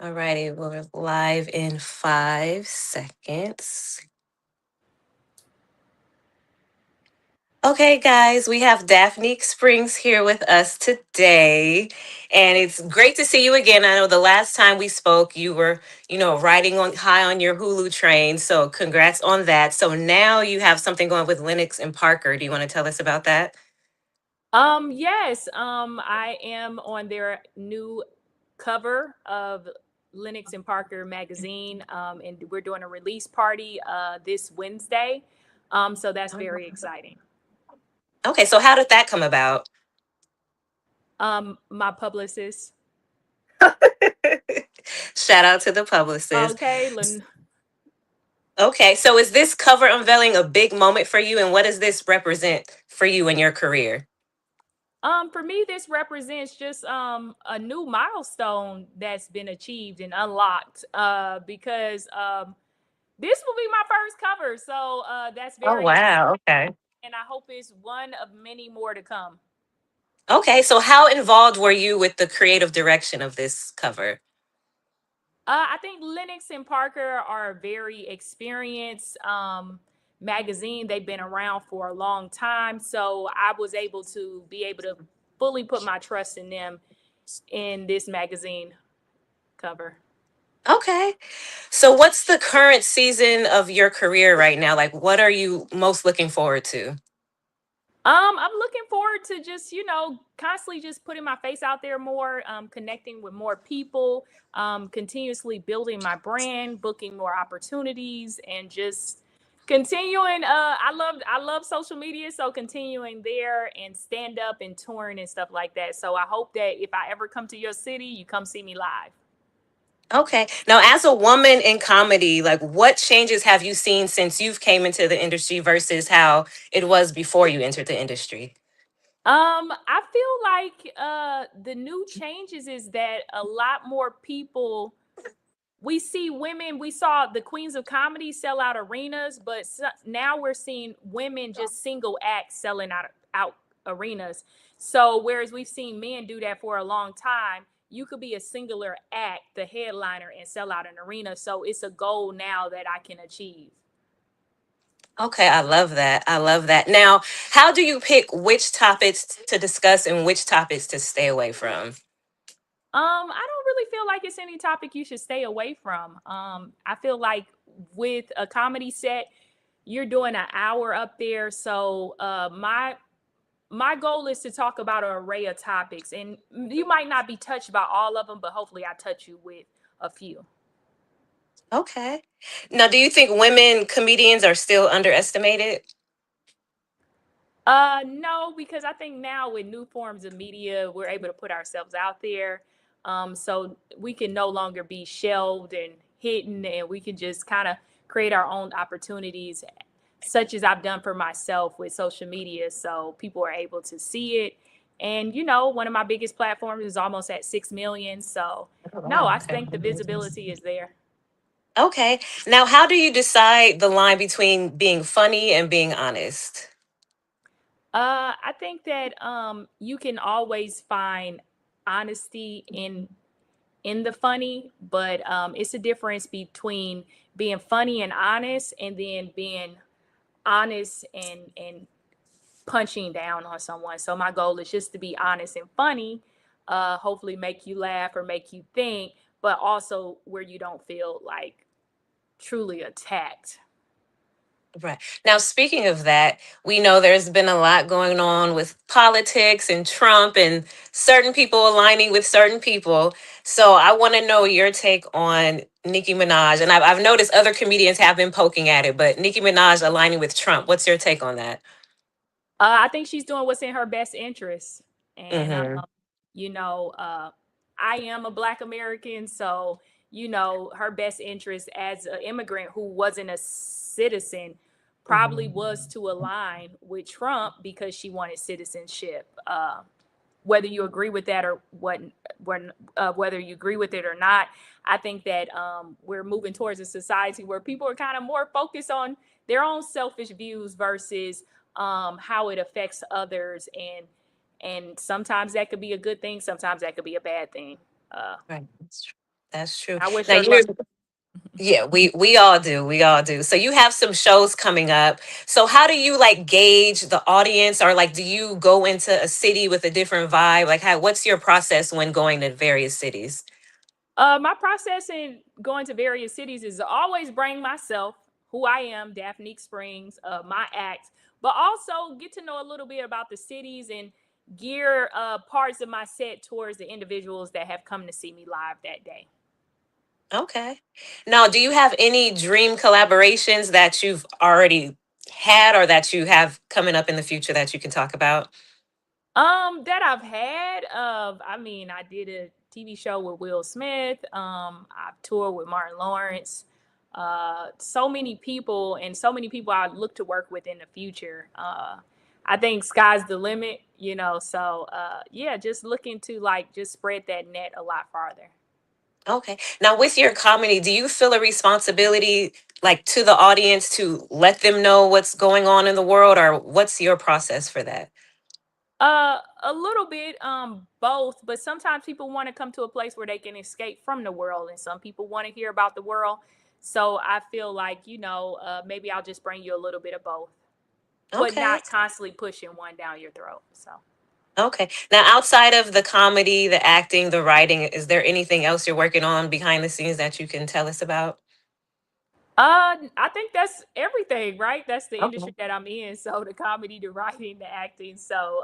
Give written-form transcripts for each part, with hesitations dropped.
Alrighty, we're live in 5 seconds. Okay, guys, we have Daphnique Springs here with us today, and it's great to see you again. I know the last time we spoke, you were, riding on high on your Hulu train. So, congrats on that. So now you have something going with Lennox and Parker. Do you want to tell us about that? Yes, I am on their new cover of Lennox and Parker magazine, and we're doing a release party this Wednesday. So that's very exciting. Okay, so how did that come about? My publicist. Shout out to the publicist. Okay, Okay, so is this cover unveiling a big moment for you, and what does this represent for you in your career? for me, this represents just a new milestone that's been achieved and unlocked. Because this will be my first cover, so that's Oh, very exciting, wow. Okay. and I hope it's one of many more to come. Okay, so how involved were you with the creative direction of this cover? I think Lennox and Parker are a very experienced magazine. They've been around for a long time, so I was able to fully put my trust in them in this magazine cover. Okay. So what's the current season of your career right now? Like, what are you most looking forward to? I'm looking forward to just, constantly just putting my face out there more, connecting with more people, continuously building my brand, booking more opportunities, and just continuing. I love social media, so continuing there and stand up and touring and stuff like that. So I hope that if I ever come to your city, you come see me live. Okay. Now, as a woman in comedy, like what changes have you seen since you've came into the industry versus how it was before you entered the industry? I feel like the new changes is that a lot more people, we see women, we saw the queens of comedy sell out arenas, but now we're seeing women just single act selling out arenas. So whereas we've seen men do that for a long time, you could be a singular act, the headliner, and sell out an arena. So it's a goal now that I can achieve. Okay, I love that. I love that. Now, how do you pick which topics to discuss and which topics to stay away from? I don't really feel like it's any topic you should stay away from. I feel like with a comedy set, you're doing an hour up there, so my goal is to talk about an array of topics, and you might not be touched by all of them, but hopefully I touch you with a few. Okay. Now, do you think women comedians are still underestimated? No, because I think now with new forms of media, we're able to put ourselves out there. So we can no longer be shelved and hidden, and we can just kind of create our own opportunities, such as I've done for myself with social media. So people are able to see it. And, one of my biggest platforms is almost at 6 million. So, Oh, no, wow. I Okay. think the visibility is there. Okay. Now, how do you decide the line between being funny and being honest? I think that you can always find honesty in the funny, but it's a difference between being funny and honest, and then being honest and punching down on someone. So my goal is just to be honest and funny, hopefully make you laugh or make you think, but also where you don't feel like truly attacked. Right. Now, speaking of that, we know there's been a lot going on with politics and Trump and certain people aligning with certain people. So I want to know your take on Nicki Minaj. And I've noticed other comedians have been poking at it, but Nicki Minaj aligning with Trump. What's your take on that? I think she's doing what's in her best interest. And, Mm-hmm. you know, uh, I am a Black American. So, her best interest as an immigrant who wasn't a citizen probably was to align with Trump because she wanted citizenship. Whether you agree with that or whether you agree with it or not, I think that we're moving towards a society where people are kind of more focused on their own selfish views versus how it affects others, and sometimes that could be a good thing, sometimes that could be a bad thing. uh, Right. That's true. That's true. I wish Now her luck. you're Yeah, we all do. We all do. So you have some shows coming up. So how do you like gauge the audience, or like do you go into a city with a different vibe? Like how what's your process when going to various cities? My process in going to various cities is to always bring myself, who I am, Daphnique Springs, my act, but also get to know a little bit about the cities and gear parts of my set towards the individuals that have come to see me live that day. Okay. Now, do you have any dream collaborations that you've already had or that you have coming up in the future that you can talk about? That I've had. I mean, I did a TV show with Will Smith. I've toured with Martin Lawrence. So many people, and so many people I look to work with in the future. I think sky's the limit, you know. So, yeah, just looking to like just spread that net a lot farther. Okay. Now, with your comedy, do you feel a responsibility like to the audience to let them know what's going on in the world, or what's your process for that? A little bit, both, but sometimes people want to come to a place where they can escape from the world, and some people want to hear about the world. So I feel like, maybe I'll just bring you a little bit of both, but Okay. not constantly pushing one down your throat. So. Okay. Now, outside of the comedy, the acting, the writing, is there anything else you're working on behind the scenes that you can tell us about? I think that's everything, right? That's the Okay. industry that I'm in. So the comedy, the writing, the acting. So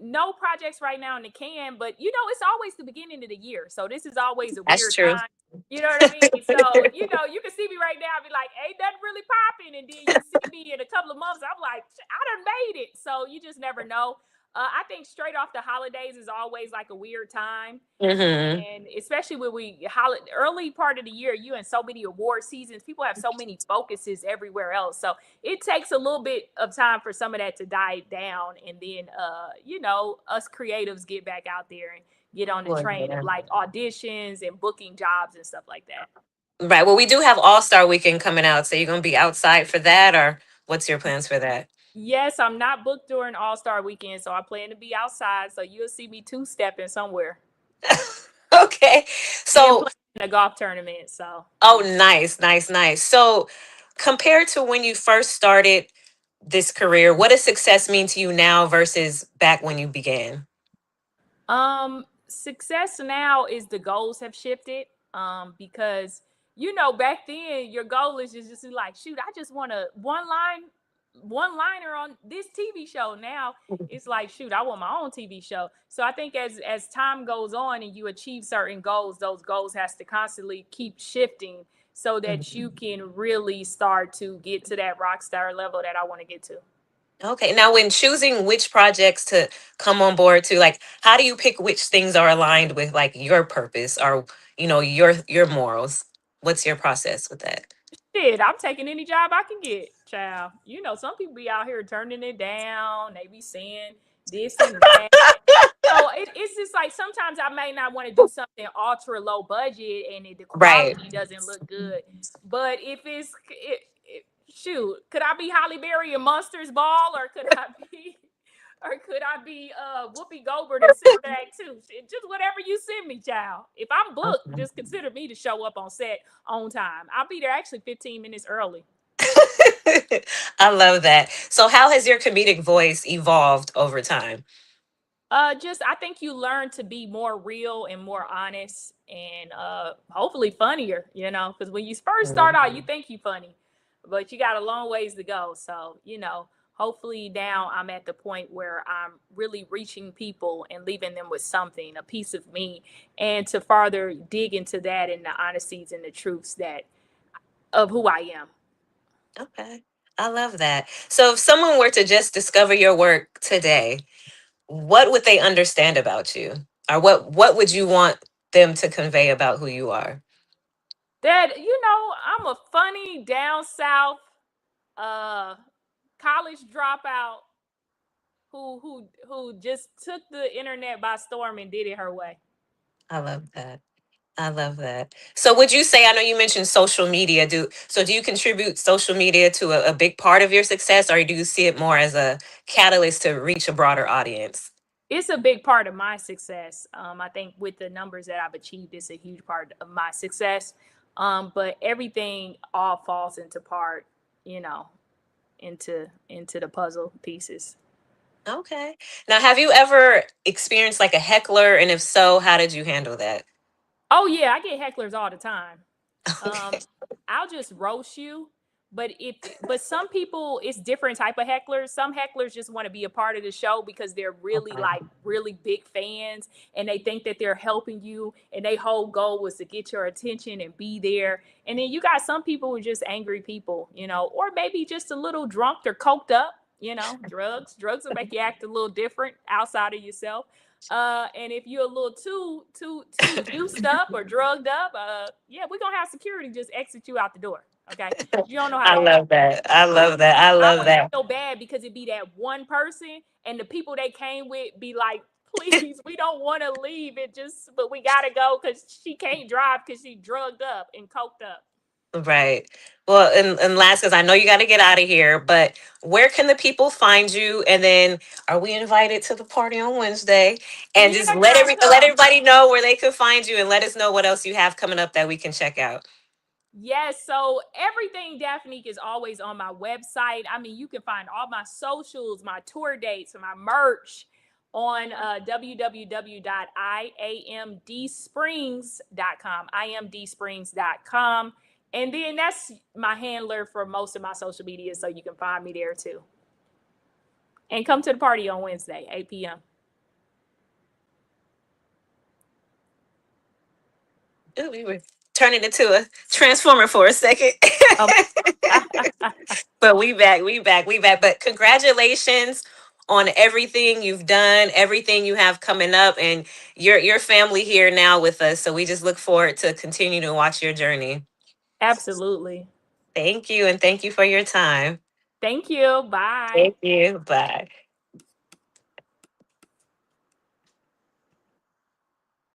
no projects right now in the can, but it's always the beginning of the year. So this is always a That's weird true. time. You know what I mean? So, you can see me right now and be like, ain't nothing really popping. And then you see me in a couple of months, I'm like, I done made it. So you just never know. I think straight off the holidays is always like a weird time, Hmm. and especially when early part of the year, you in so many award seasons, people have so many focuses everywhere else, so it takes a little bit of time for some of that to die down, and then us creatives get back out there and get on the Well, train of yeah. like auditions and booking jobs and stuff like that. Right. Well, we do have All Star Weekend coming out, so you're gonna be outside for that, or what's your plans for that? Yes, I'm not booked during All-Star weekend, so I plan to be outside, so you'll see me two-stepping somewhere Okay. and So, playing in a golf tournament. So oh, nice, nice, nice. So, compared to when you first started this career, what does success mean to you now versus back when you began? Success now is the goals have shifted. Because back then your goal is just to like, shoot, I just want a one liner on this TV show. Now it's like, shoot, I want my own TV show. So I think as time goes on and you achieve certain goals, those goals has to constantly keep shifting so that you Mhm. can really start to get to that rock star level that I want to get to. Okay. Now, when choosing which projects to come on board to, like, how do you pick which things are aligned with like your purpose or your morals? What's your process with that? Shit, I'm taking any job I can get, child. Some people be out here turning it down. They be saying this and that. So it's just like sometimes I may not want to do something ultra low budget and the Right. quality doesn't look good. But if shoot, could I be Holly Berry in Monsters Ball, or could I be Whoopi Goldberg in Sister Act 2? Just whatever you send me, child. If I'm booked, Okay. just consider me to show up on set on time. I'll be there actually 15 minutes early. I love that. So, how has your comedic voice evolved over time? Just I think you learn to be more real and more honest, and hopefully funnier, because when you first start out, you Mhm. think you funny, but you got a long ways to go. So, hopefully now I'm at the point where I'm really reaching people and leaving them with something, a piece of me, and to further dig into that and the honesties and the truths that of who I am. Okay. I love that. So, if someone were to just discover your work today, what would they understand about you? Or what would you want them to convey about who you are? That I'm a funny down south uh college dropout who just took the internet by storm and did it her way. I love that. I love that. So would you say, I know you mentioned social media, do you contribute social media to a big part of your success, or do you see it more as a catalyst to reach a broader audience? It's a big part of my success. I think with the numbers that I've achieved, it's a huge part of my success. But everything all falls into part, you know, into the puzzle pieces. Okay. Now, have you ever experienced like a heckler? And if so, how did you handle that? Oh yeah, I get hecklers all the time. Okay. um I'll just roast you. But some people, it's different type of hecklers. Some hecklers just want to be a part of the show because they're really Okay. like really big fans, and they think that they're helping you, and their whole goal was to get your attention and be there. And then you got some people who are just angry people, or maybe just a little drunk or coked up. Drugs will make you act a little different outside of yourself. And if you're a little too juiced up or drugged up, yeah, we're gonna have security just exit you out the door. Okay, you don't know how I to act. love that. I love that. I I love want to that. feel bad because it be that one person, and the people they came with be like, please, we don't want to leave. But we gotta go because she can't drive because she drugged up and coked up. Right. Well, and last, because I know you got to get out of here, but where can the people find you? And then, are we invited to the party on Wednesday? And Yeah, just girl, let come. everybody know where they can find you, and let us know what else you have coming up that we can check out. Yes, so everything Daphnique is always on my website. I mean, you can find all my socials, my tour dates, and my merch on www.iamdsprings.com. Iamdsprings.com. And then that's my handler for most of my social media, so you can find me there too. And come to the party on Wednesday, 8 p.m. Ooh, we were turning into a transformer for a second. Um, But we back, we back, we back. But congratulations on everything you've done, everything you have coming up, and your family here now with us. So we just look forward to continue to watch your journey. Absolutely. Thank you, and thank you for your time. Thank you. Bye. Thank you. Bye.